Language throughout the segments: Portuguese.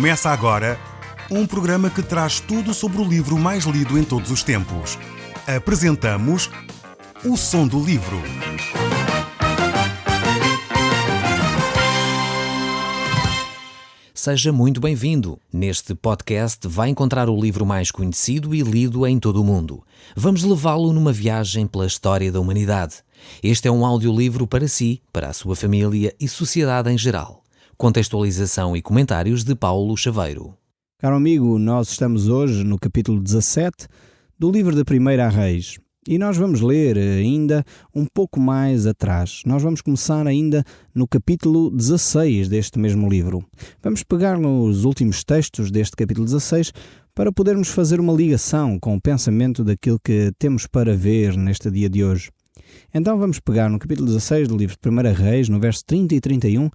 Começa agora um programa que traz tudo sobre o livro mais lido em todos os tempos. Apresentamos O Som do Livro. Seja muito bem-vindo. Neste podcast vai encontrar o livro mais conhecido e lido em todo o mundo. Vamos levá-lo numa viagem pela história da humanidade. Este é um audiolivro para si, para a sua família e sociedade em geral. Contextualização e comentários de Paulo Chaveiro. Caro amigo, nós estamos hoje no capítulo 17 do livro de 1 Reis e nós vamos ler ainda um pouco mais atrás. Nós vamos começar ainda no capítulo 16 deste mesmo livro. Vamos pegar nos últimos textos deste capítulo 16 para podermos fazer uma ligação com o pensamento daquilo que temos para ver neste dia de hoje. Então vamos pegar no capítulo 16 do livro de 1 Reis, no verso 30 e 31,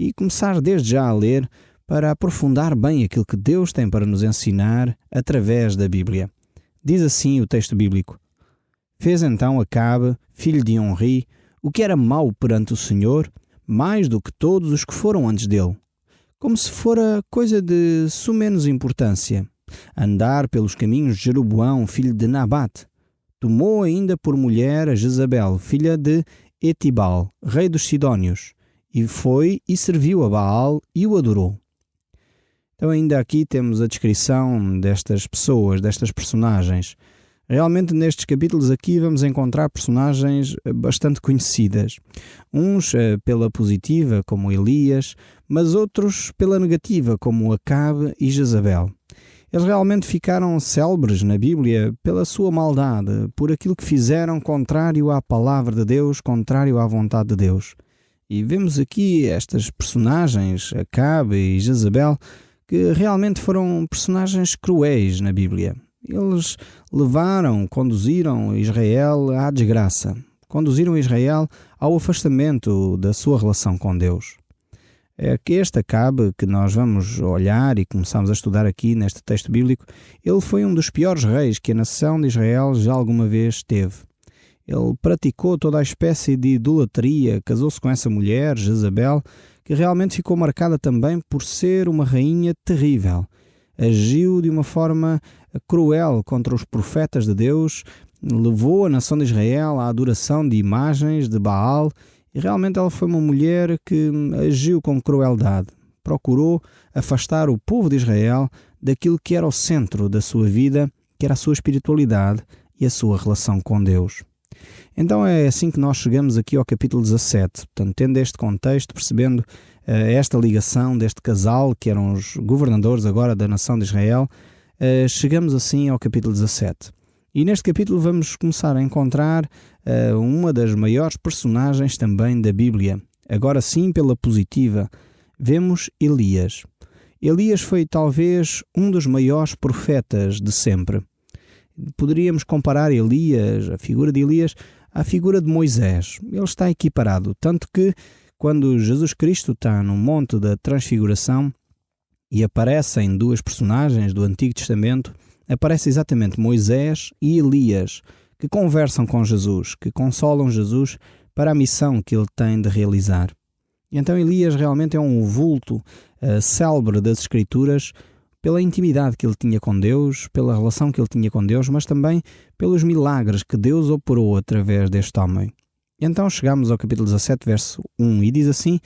e começar desde já a ler para aprofundar bem aquilo que Deus tem para nos ensinar através da Bíblia. Diz assim o texto bíblico: Fez então Acabe, filho de Onri, o que era mau perante o Senhor, mais do que todos os que foram antes dele, como se fora coisa de sumenos importância, andar pelos caminhos de Jeroboão, filho de Nabate. Tomou ainda por mulher a Jezabel, filha de Etibal, rei dos Sidónios, e foi e serviu a Baal e o adorou. Então ainda aqui temos a descrição destas pessoas, destas personagens. Realmente nestes capítulos aqui vamos encontrar personagens bastante conhecidas. Uns pela positiva, como Elias, mas outros pela negativa, como Acabe e Jezabel. Eles realmente ficaram célebres na Bíblia pela sua maldade, por aquilo que fizeram contrário à palavra de Deus, contrário à vontade de Deus. E vemos aqui estas personagens, Acabe e Jezabel, que realmente foram personagens cruéis na Bíblia. Eles conduziram Israel à desgraça, conduziram Israel ao afastamento da sua relação com Deus. É que este Acabe, que nós vamos olhar e começamos a estudar aqui neste texto bíblico, ele foi um dos piores reis que a nação de Israel já alguma vez teve. Ele praticou toda a espécie de idolatria, casou-se com essa mulher, Jezabel, que realmente ficou marcada também por ser uma rainha terrível. Agiu de uma forma cruel contra os profetas de Deus, levou a nação de Israel à adoração de imagens de Baal, e realmente ela foi uma mulher que agiu com crueldade. Procurou afastar o povo de Israel daquilo que era o centro da sua vida, que era a sua espiritualidade e a sua relação com Deus. Então é assim que nós chegamos aqui ao capítulo 17. Portanto, tendo este contexto, percebendo esta ligação deste casal, que eram os governadores agora da nação de Israel, chegamos assim ao capítulo 17. E neste capítulo vamos começar a encontrar uma das maiores personagens também da Bíblia. Agora sim, pela positiva, vemos Elias. Elias foi talvez um dos maiores profetas de sempre. Poderíamos comparar Elias, a figura de Elias, à figura de Moisés. Ele está equiparado, tanto que quando Jesus Cristo está no Monte da Transfiguração e aparecem duas personagens do Antigo Testamento, aparece exatamente Moisés e Elias, que conversam com Jesus, que consolam Jesus para a missão que ele tem de realizar. E então Elias realmente é um vulto célebre das Escrituras, pela intimidade que ele tinha com Deus, pela relação que ele tinha com Deus, mas também pelos milagres que Deus operou através deste homem. Então chegamos ao capítulo 17, verso 1, e diz assim: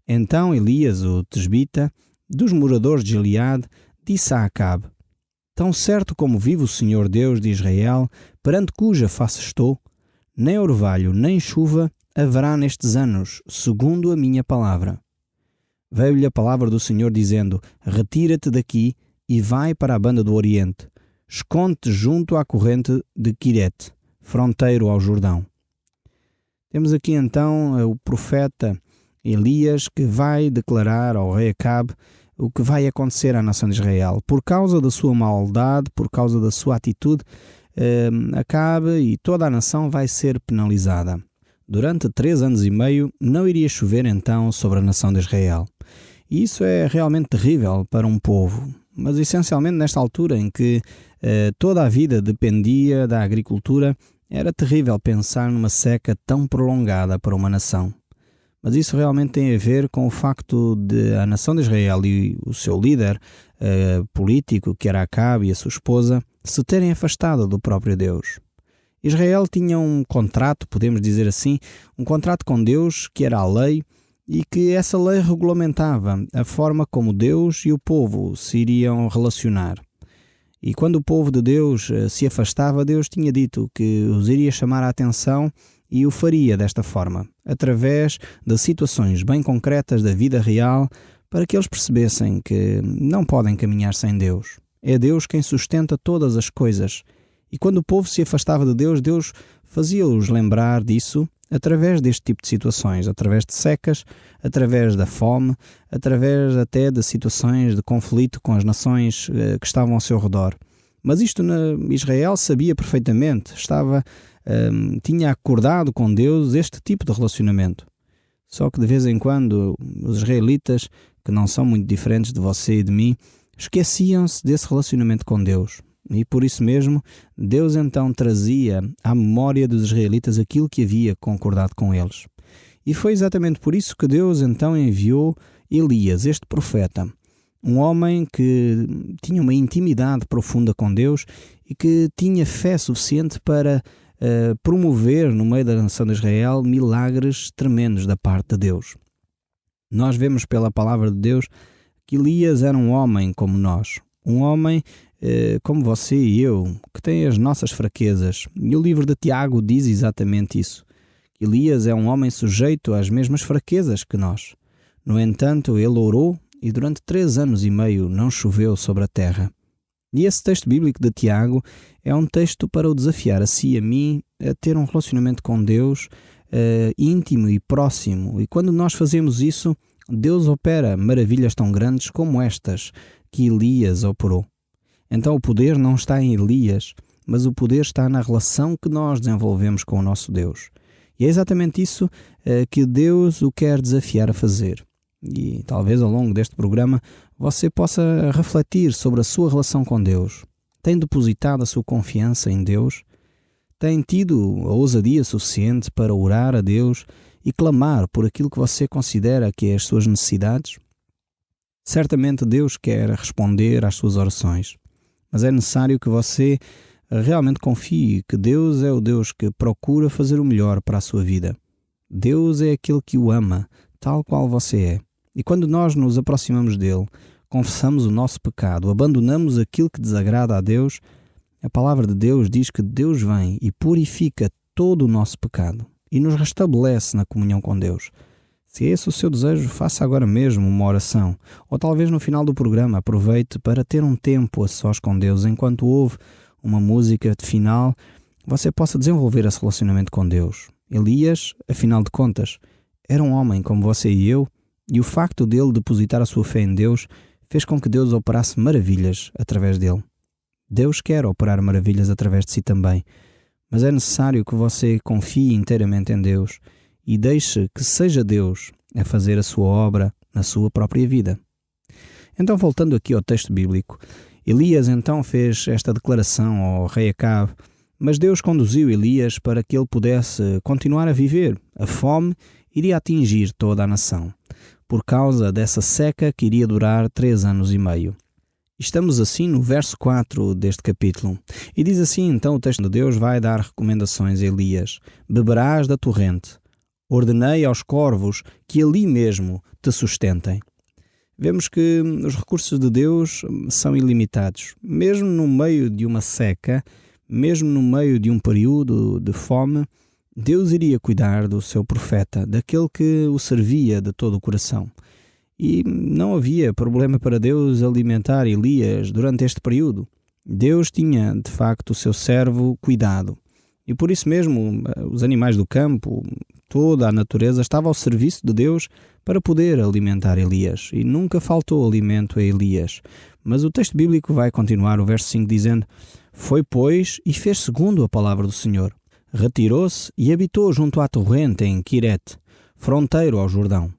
Então Elias, o tesbita, dos moradores de Gileade, disse a Acabe: Tão certo como vive o Senhor Deus de Israel, perante cuja face estou, nem orvalho nem chuva haverá nestes anos, segundo a minha palavra. Veio-lhe a palavra do Senhor dizendo: Retira-te daqui e vai para a banda do Oriente. Esconde-te junto à corrente de Quirete, fronteiro ao Jordão. Temos aqui então o profeta Elias, que vai declarar ao rei Acabe o que vai acontecer à nação de Israel. Por causa da sua maldade, por causa da sua atitude, Acabe e toda a nação vai ser penalizada. Durante 3 anos e meio não iria chover então sobre a nação de Israel. E isso é realmente terrível para um povo, mas essencialmente nesta altura em que toda a vida dependia da agricultura, era terrível pensar numa seca tão prolongada para uma nação. Mas isso realmente tem a ver com o facto de a nação de Israel e o seu líder político, que era Acabe e a sua esposa, se terem afastado do próprio Deus. Israel tinha um contrato, podemos dizer assim, um contrato com Deus, que era a lei, e que essa lei regulamentava a forma como Deus e o povo se iriam relacionar. E quando o povo de Deus se afastava, Deus tinha dito que os iria chamar a atenção e o faria desta forma, através de situações bem concretas da vida real, para que eles percebessem que não podem caminhar sem Deus. É Deus quem sustenta todas as coisas. E quando o povo se afastava de Deus, Deus fazia-os lembrar disso através deste tipo de situações, através de secas, através da fome, através até de situações de conflito com as nações que estavam ao seu redor. Mas isto Israel sabia perfeitamente, tinha acordado com Deus este tipo de relacionamento. Só que de vez em quando os israelitas, que não são muito diferentes de você e de mim, esqueciam-se desse relacionamento com Deus. E por isso mesmo, Deus então trazia à memória dos israelitas aquilo que havia concordado com eles. E foi exatamente por isso que Deus então enviou Elias, este profeta, um homem que tinha uma intimidade profunda com Deus e que tinha fé suficiente para promover no meio da nação de Israel milagres tremendos da parte de Deus. Nós vemos pela palavra de Deus que Elias era um homem como nós, um homem como você e eu, que tem as nossas fraquezas. E o livro de Tiago diz exatamente isso. Elias é um homem sujeito às mesmas fraquezas que nós. No entanto, ele orou e durante 3 anos e meio não choveu sobre a terra. E esse texto bíblico de Tiago é um texto para o desafiar a si e a mim a ter um relacionamento com Deus íntimo e próximo. E quando nós fazemos isso, Deus opera maravilhas tão grandes como estas que Elias operou. Então o poder não está em Elias, mas o poder está na relação que nós desenvolvemos com o nosso Deus. E é exatamente isso que Deus o quer desafiar a fazer. E talvez ao longo deste programa você possa refletir sobre a sua relação com Deus. Tem depositado a sua confiança em Deus? Tem tido a ousadia suficiente para orar a Deus e clamar por aquilo que você considera que é as suas necessidades? Certamente Deus quer responder às suas orações, mas é necessário que você realmente confie que Deus é o Deus que procura fazer o melhor para a sua vida. Deus é aquele que o ama, tal qual você é. E quando nós nos aproximamos dele, confessamos o nosso pecado, abandonamos aquilo que desagrada a Deus, a palavra de Deus diz que Deus vem e purifica todo o nosso pecado e nos restabelece na comunhão com Deus. Se é esse o seu desejo, faça agora mesmo uma oração, ou talvez no final do programa aproveite para ter um tempo a sós com Deus, enquanto ouve uma música de final, você possa desenvolver esse relacionamento com Deus. Elias, afinal de contas, era um homem como você e eu, e o facto dele depositar a sua fé em Deus fez com que Deus operasse maravilhas através dele. Deus quer operar maravilhas através de si também, mas é necessário que você confie inteiramente em Deus e deixe que seja Deus a fazer a sua obra na sua própria vida. Então, voltando aqui ao texto bíblico, Elias então fez esta declaração ao rei Acabe, mas Deus conduziu Elias para que ele pudesse continuar a viver. A fome iria atingir toda a nação, por causa dessa seca que iria durar 3 anos e meio. Estamos assim no verso 4 deste capítulo. E diz assim, então o texto de Deus vai dar recomendações a Elias. Beberás da torrente. Ordenei aos corvos que ali mesmo te sustentem. Vemos que os recursos de Deus são ilimitados. Mesmo no meio de uma seca, mesmo no meio de um período de fome, Deus iria cuidar do seu profeta, daquele que o servia de todo o coração. E não havia problema para Deus alimentar Elias durante este período. Deus tinha, de facto, o seu servo cuidado. E por isso mesmo, os animais do campo, toda a natureza estava ao serviço de Deus para poder alimentar Elias. E nunca faltou alimento a Elias. Mas o texto bíblico vai continuar, o verso 5, dizendo: Foi, pois, e fez segundo a palavra do Senhor. Retirou-se e habitou junto à torrente em Quirete, fronteiro ao Jordão.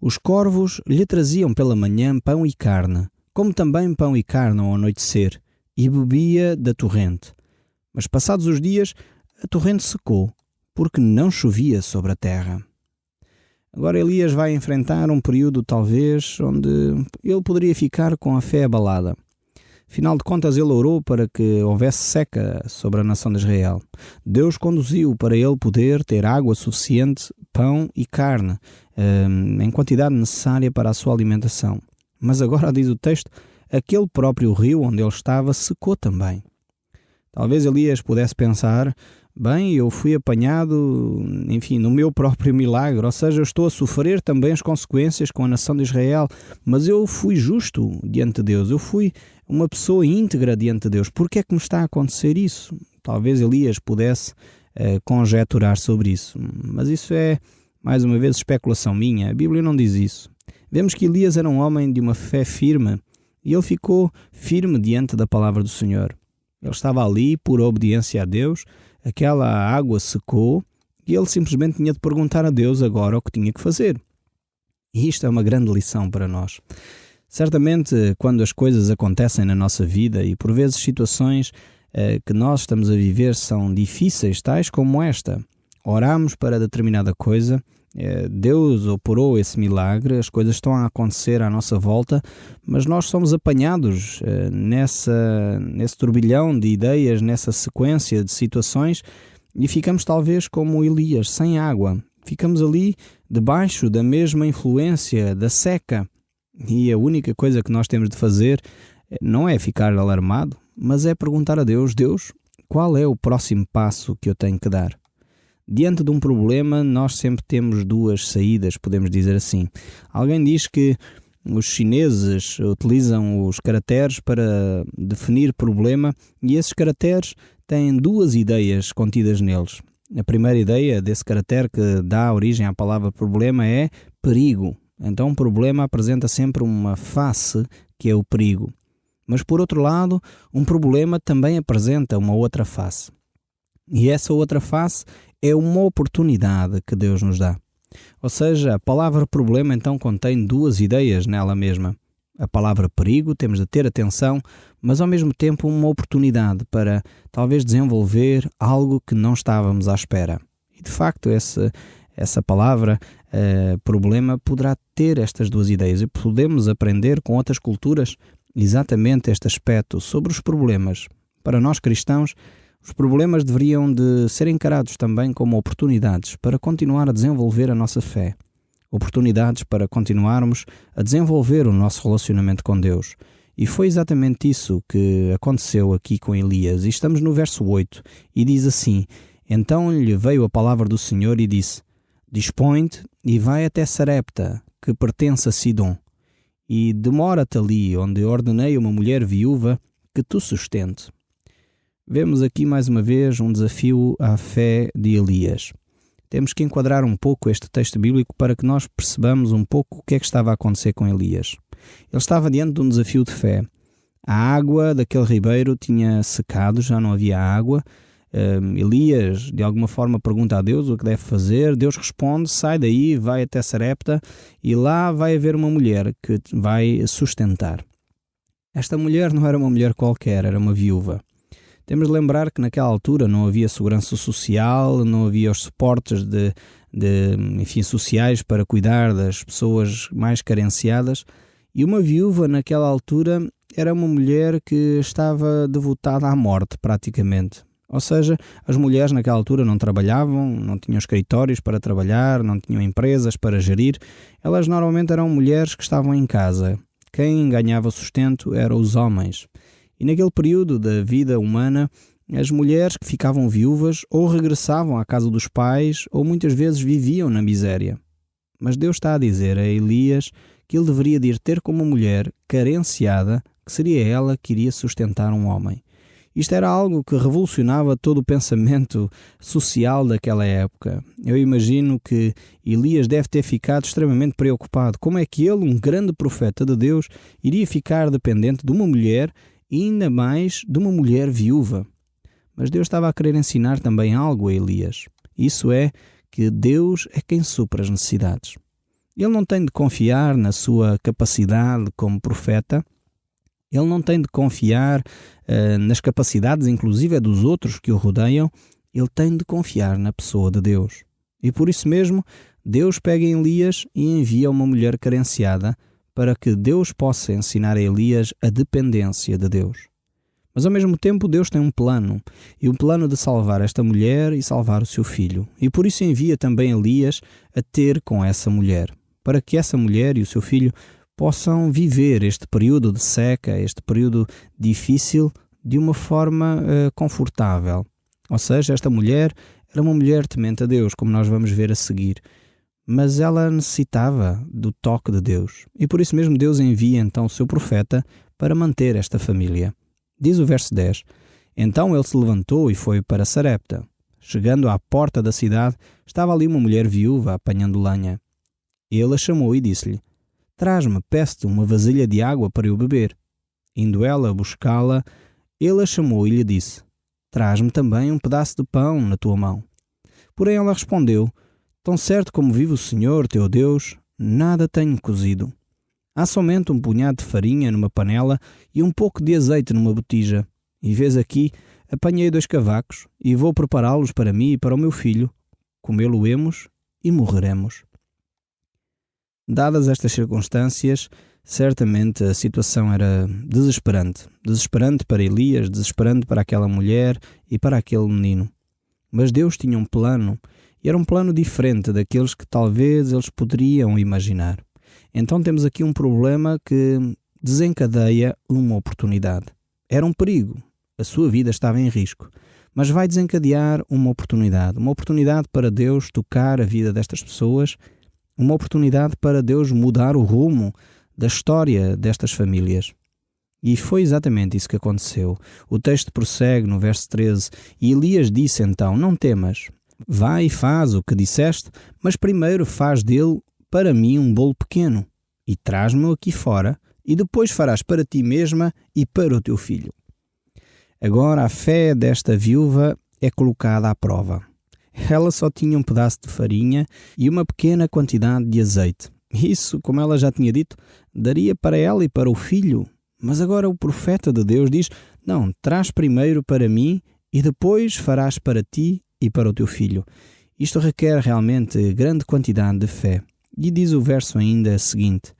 Os corvos lhe traziam pela manhã pão e carne, como também pão e carne ao anoitecer, e bebia da torrente. Mas passados os dias, a torrente secou, porque não chovia sobre a terra. Agora Elias vai enfrentar um período talvez onde ele poderia ficar com a fé abalada. Afinal de contas, ele orou para que houvesse seca sobre a nação de Israel. Deus conduziu para ele poder ter água suficiente, pão e carne, em quantidade necessária para a sua alimentação. Mas agora, diz o texto, aquele próprio rio onde ele estava secou também. Talvez Elias pudesse pensar, bem, eu fui apanhado, no meu próprio milagre, ou seja, eu estou a sofrer também as consequências com a nação de Israel, mas eu fui justo diante de Deus, eu fui uma pessoa íntegra diante de Deus. Por que é que me está a acontecer isso? Talvez Elias pudesse conjecturar sobre isso, mas isso é, mais uma vez, especulação minha. A Bíblia não diz isso. Vemos que Elias era um homem de uma fé firme e ele ficou firme diante da palavra do Senhor. Ele estava ali por obediência a Deus, aquela água secou e ele simplesmente tinha de perguntar a Deus agora o que tinha que fazer. E isto é uma grande lição para nós. Certamente, quando as coisas acontecem na nossa vida e por vezes situações que nós estamos a viver são difíceis, tais como esta, oramos para determinada coisa, Deus operou esse milagre, as coisas estão a acontecer à nossa volta, mas nós somos apanhados nesse turbilhão de ideias, nessa sequência de situações e ficamos talvez como Elias, sem água. Ficamos ali debaixo da mesma influência da seca e a única coisa que nós temos de fazer não é ficar alarmado, mas é perguntar a Deus, Deus, qual é o próximo passo que eu tenho que dar? Diante de um problema, nós sempre temos duas saídas, podemos dizer assim. Alguém diz que os chineses utilizam os caracteres para definir problema e esses caracteres têm duas ideias contidas neles. A primeira ideia desse caractere que dá origem à palavra problema é perigo. Então, um problema apresenta sempre uma face, que é o perigo. Mas, por outro lado, um problema também apresenta uma outra face. E essa outra face é uma oportunidade que Deus nos dá. Ou seja, a palavra problema então contém duas ideias nela mesma. A palavra perigo, temos de ter atenção, mas ao mesmo tempo uma oportunidade para talvez desenvolver algo que não estávamos à espera. E de facto essa palavra problema poderá ter estas duas ideias e podemos aprender com outras culturas exatamente este aspecto sobre os problemas. Para nós cristãos, os problemas deveriam de ser encarados também como oportunidades para continuar a desenvolver a nossa fé. Oportunidades para continuarmos a desenvolver o nosso relacionamento com Deus. E foi exatamente isso que aconteceu aqui com Elias. E estamos no verso 8 e diz assim, então lhe veio a palavra do Senhor e disse, dispõe-te e vai até Sarepta, que pertence a Sidom, e demora-te ali, onde ordenei uma mulher viúva que tu sustente. Vemos aqui mais uma vez um desafio à fé de Elias. Temos que enquadrar um pouco este texto bíblico para que nós percebamos um pouco o que é que estava a acontecer com Elias. Ele estava diante de um desafio de fé. A água daquele ribeiro tinha secado, já não havia água. Elias, de alguma forma, pergunta a Deus o que deve fazer. Deus responde, sai daí, vai até Sarepta e lá vai haver uma mulher que vai sustentar. Esta mulher não era uma mulher qualquer, era uma viúva. Temos de lembrar que naquela altura não havia segurança social, não havia os suportes sociais para cuidar das pessoas mais carenciadas. E uma viúva naquela altura era uma mulher que estava devotada à morte praticamente. Ou seja, as mulheres naquela altura não trabalhavam, não tinham escritórios para trabalhar, não tinham empresas para gerir. Elas normalmente eram mulheres que estavam em casa. Quem ganhava sustento eram os homens. E naquele período da vida humana, as mulheres que ficavam viúvas ou regressavam à casa dos pais ou muitas vezes viviam na miséria. Mas Deus está a dizer a Elias que ele deveria de ir ter como mulher carenciada, que seria ela que iria sustentar um homem. Isto era algo que revolucionava todo o pensamento social daquela época. Eu imagino que Elias deve ter ficado extremamente preocupado. Como é que ele, um grande profeta de Deus, iria ficar dependente de uma mulher e ainda mais de uma mulher viúva? Mas Deus estava a querer ensinar também algo a Elias. Isso é que Deus é quem supra as necessidades. Ele não tem de confiar na sua capacidade como profeta. Ele não tem de confiar nas capacidades, inclusive, dos outros que o rodeiam. Ele tem de confiar na pessoa de Deus. E por isso mesmo, Deus pega em Elias e envia uma mulher carenciada para que Deus possa ensinar a Elias a dependência de Deus. Mas ao mesmo tempo Deus tem um plano, e um plano de salvar esta mulher e salvar o seu filho. E por isso envia também Elias a ter com essa mulher, para que essa mulher e o seu filho possam viver este período de seca, este período difícil, de uma forma confortável. Ou seja, esta mulher era uma mulher temente a Deus, como nós vamos ver a seguir. Mas ela necessitava do toque de Deus. E por isso mesmo Deus envia então o seu profeta para manter esta família. Diz o verso 10: Então ele se levantou e foi para Sarepta. Chegando à porta da cidade, estava ali uma mulher viúva apanhando lenha. Ele a chamou e disse-lhe: Traz-me, peço-te, uma vasilha de água para eu beber. Indo ela buscá-la, ele a chamou e lhe disse: Traz-me também um pedaço de pão na tua mão. Porém ela respondeu: Tão certo como vive o Senhor, teu Deus, nada tenho cozido. Há somente um punhado de farinha numa panela e um pouco de azeite numa botija. E vês aqui, apanhei 2 cavacos e vou prepará-los para mim e para o meu filho. Comê-lo-emos e morreremos. Dadas estas circunstâncias, certamente a situação era desesperante. Desesperante para Elias, desesperante para aquela mulher e para aquele menino. Mas Deus tinha um plano, e era um plano diferente daqueles que talvez eles poderiam imaginar. Então temos aqui um problema que desencadeia uma oportunidade. Era um perigo, a sua vida estava em risco, mas vai desencadear uma oportunidade para Deus tocar a vida destas pessoas, uma oportunidade para Deus mudar o rumo da história destas famílias. E foi exatamente isso que aconteceu. O texto prossegue no verso 13: E Elias disse então: Não temas, vai e faz o que disseste, mas primeiro faz dele para mim um bolo pequeno, e traz-me-o aqui fora, e depois farás para ti mesma e para o teu filho. Agora a fé desta viúva é colocada à prova. Ela só tinha um pedaço de farinha e uma pequena quantidade de azeite. Isso, como ela já tinha dito, daria para ela e para o filho. Mas agora o profeta de Deus diz: Não, traz primeiro para mim e depois farás para ti e para o teu filho. Isto requer realmente grande quantidade de fé. E diz o verso ainda seguinte: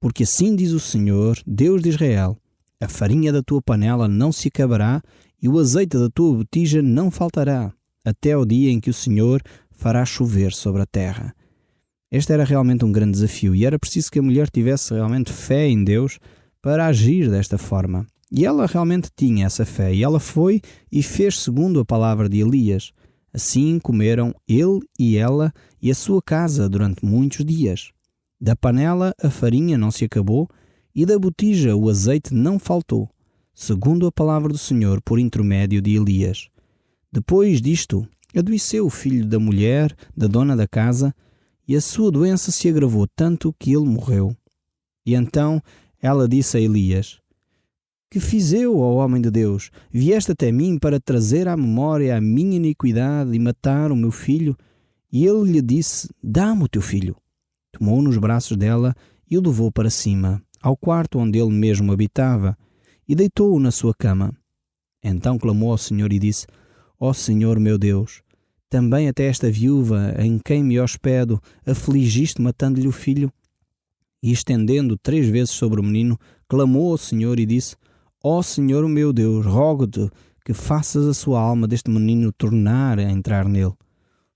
Porque assim diz o Senhor, Deus de Israel: A farinha da tua panela não se acabará e o azeite da tua botija não faltará, até o dia em que o Senhor fará chover sobre a terra. Este era realmente um grande desafio e era preciso que a mulher tivesse realmente fé em Deus para agir desta forma. E ela realmente tinha essa fé, e ela foi e fez segundo a palavra de Elias. Assim comeram ele e ela e a sua casa durante muitos dias. Da panela a farinha não se acabou e da botija o azeite não faltou, segundo a palavra do Senhor por intermédio de Elias. Depois disto, adoeceu o filho da mulher, da dona da casa, e a sua doença se agravou tanto que ele morreu. E então ela disse a Elias: Que fiz eu, ó homem de Deus? Vieste até mim para trazer à memória a minha iniquidade e matar o meu filho? E ele lhe disse: Dá-me o teu filho. Tomou-o nos braços dela e o levou para cima, ao quarto onde ele mesmo habitava, e deitou-o na sua cama. Então clamou ao Senhor e disse: Ó Senhor meu Deus, também até esta viúva em quem me hospedo afligiste matando-lhe o filho? E estendendo 3 vezes sobre o menino, clamou ao Senhor e disse: Ó Senhor meu Deus, rogo-te que faças a sua alma deste menino tornar a entrar nele.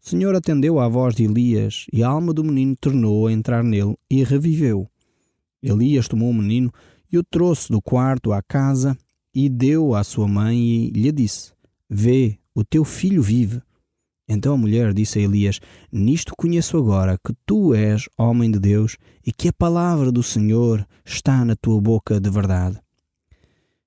O Senhor atendeu à voz de Elias, e a alma do menino tornou a entrar nele e reviveu. Elias tomou o menino e o trouxe do quarto à casa e deu à sua mãe e lhe disse: Vê, o teu filho vive. Então a mulher disse a Elias: Nisto conheço agora que tu és homem de Deus e que a palavra do Senhor está na tua boca de verdade.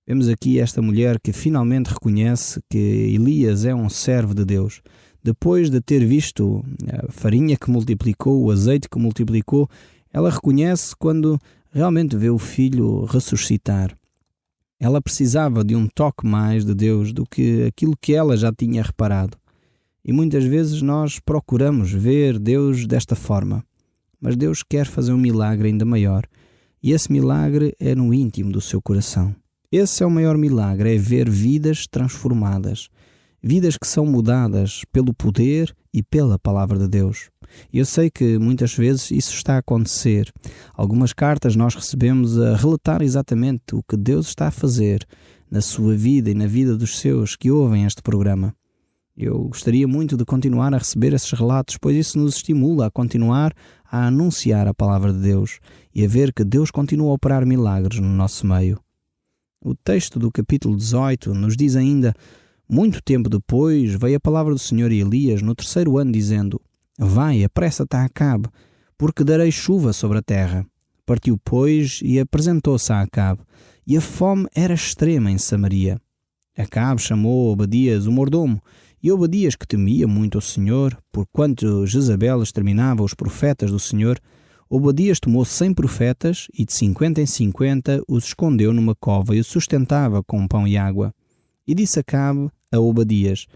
Vemos aqui esta mulher que finalmente reconhece que Elias é um servo de Deus. Depois de ter visto a farinha que multiplicou, o azeite que multiplicou, ela reconhece quando realmente vê o filho ressuscitar. Ela precisava de um toque mais de Deus do que aquilo que ela já tinha reparado. E muitas vezes nós procuramos ver Deus desta forma. Mas Deus quer fazer um milagre ainda maior. E esse milagre é no íntimo do seu coração. Esse é o maior milagre, é ver vidas transformadas. Vidas que são mudadas pelo poder e pela palavra de Deus. Eu sei que muitas vezes isso está a acontecer. Algumas cartas nós recebemos a relatar exatamente o que Deus está a fazer na sua vida e na vida dos seus que ouvem este programa. Eu gostaria muito de continuar a receber esses relatos, pois isso nos estimula a continuar a anunciar a palavra de Deus e a ver que Deus continua a operar milagres no nosso meio. O texto do capítulo 18 nos diz ainda: muito tempo depois veio a palavra do Senhor a Elias no 3º ano, dizendo: vai, apressa-te a Acabe, porque darei chuva sobre a terra. Partiu, pois, e apresentou-se a Acabe, e a fome era extrema em Samaria. Acabe chamou Obadias, o mordomo, e Obadias, que temia muito o Senhor, porquanto Jezabel exterminava os profetas do Senhor, Obadias tomou 100 profetas e de 50 em 50 os escondeu numa cova e os sustentava com pão e água. E disse Acabe a Obadias: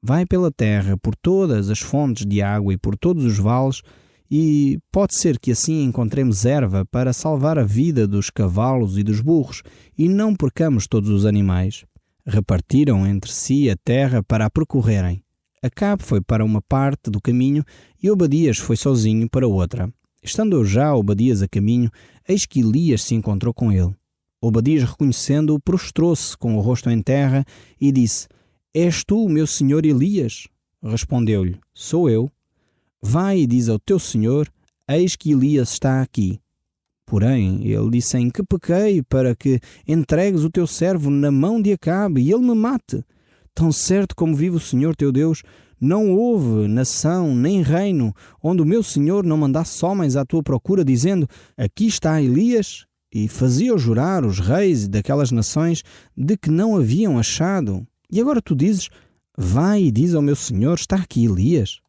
vai pela terra, por todas as fontes de água e por todos os vales, e pode ser que assim encontremos erva para salvar a vida dos cavalos e dos burros, e não percamos todos os animais. Repartiram entre si a terra para a percorrerem. Acabe foi para uma parte do caminho e Obadias foi sozinho para outra. Estando já Obadias a caminho, eis que Elias se encontrou com ele. Obadias, reconhecendo-o, prostrou-se com o rosto em terra e disse: és tu o meu senhor Elias? Respondeu-lhe: sou eu. Vai e diz ao teu senhor: eis que Elias está aqui. Porém, ele disse: em que pequei para que entregues o teu servo na mão de Acabe e ele me mate? Tão certo como vive o Senhor teu Deus, não houve nação nem reino onde o meu senhor não mandasse homens à tua procura, dizendo: aqui está Elias, e fazia jurar os reis daquelas nações de que não haviam achado. E agora tu dizes: vai e diz ao meu senhor: está aqui Elias.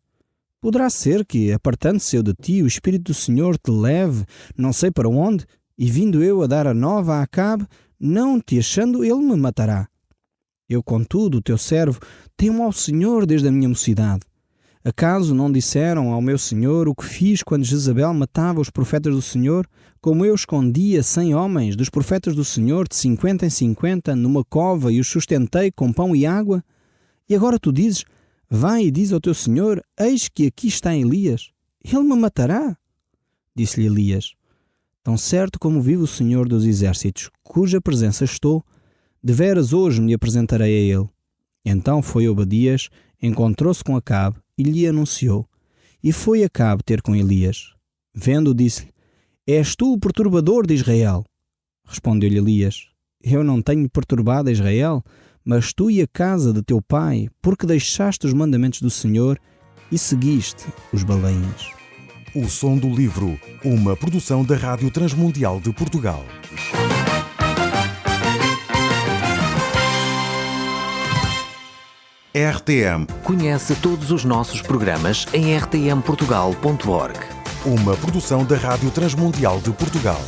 Poderá ser que, apartando-se eu de ti, o Espírito do Senhor te leve, não sei para onde, e vindo eu a dar a nova a Acabe, não te achando, ele me matará. Eu, contudo, o teu servo, temo ao Senhor desde a minha mocidade. Acaso não disseram ao meu senhor o que fiz quando Jezabel matava os profetas do Senhor, como eu escondia 100 homens dos profetas do Senhor de 50 em 50 numa cova e os sustentei com pão e água? E agora tu dizes: vai e diz ao teu senhor: eis que aqui está Elias. Ele me matará. Disse-lhe Elias: tão certo como vive o Senhor dos exércitos, cuja presença estou, deveras hoje me apresentarei a ele. Então foi Obadias, encontrou-se com Acabe e lhe anunciou. E foi Acabe ter com Elias. Vendo-o, disse-lhe: és tu o perturbador de Israel? Respondeu-lhe Elias: eu não tenho perturbado Israel, mas tu e a casa de teu pai, porque deixaste os mandamentos do Senhor e seguiste os Balaíns. O Som do Livro, uma produção da Rádio Transmundial de Portugal. RTM. Conhece todos os nossos programas em rtmportugal.org. Uma produção da Rádio Transmundial de Portugal.